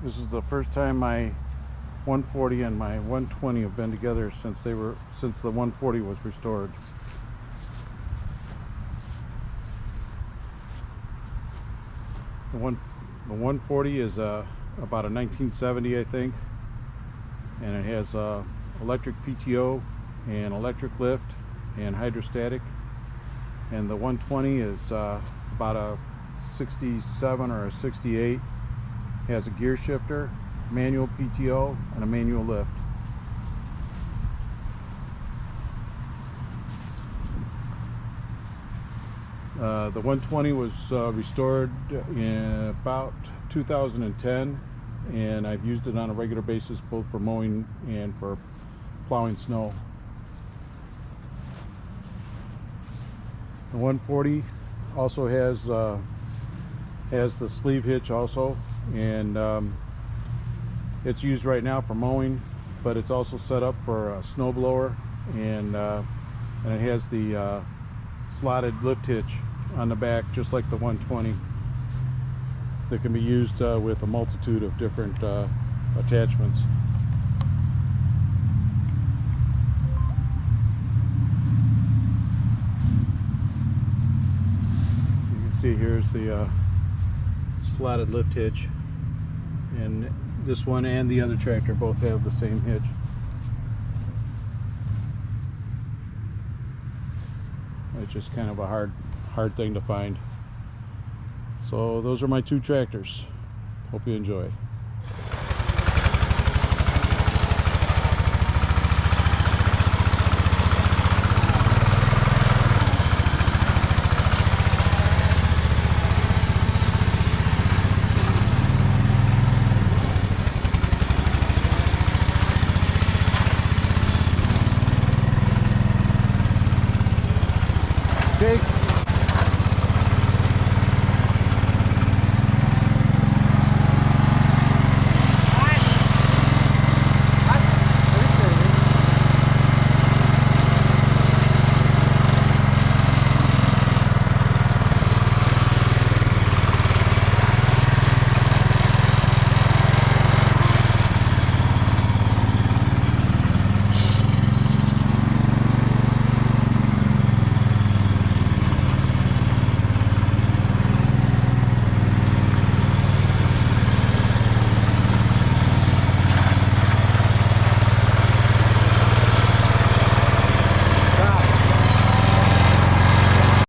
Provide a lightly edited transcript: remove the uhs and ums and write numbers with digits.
This is the first time my 140 and my 120 have been together since the 140 was restored. The 140 is about a 1970, I think, and it has electric PTO and electric lift and hydrostatic. And the 120 is about a 67 or a 68. Has a gear shifter, manual PTO, and a manual lift. The 120 was restored in about 2010, and I've used it on a regular basis both for mowing and for plowing snow. The 140 also has the sleeve hitch also, and it's used right now for mowing, but it's also set up for a snow blower, and it has the slotted lift hitch on the back, just like the 120, that can be used with a multitude of different attachments. You can see here's the slotted lift hitch, and this one and the other tractor both have the same hitch. It's just kind of a hard thing to find. So those are my two tractors. Hope you enjoy. Jake.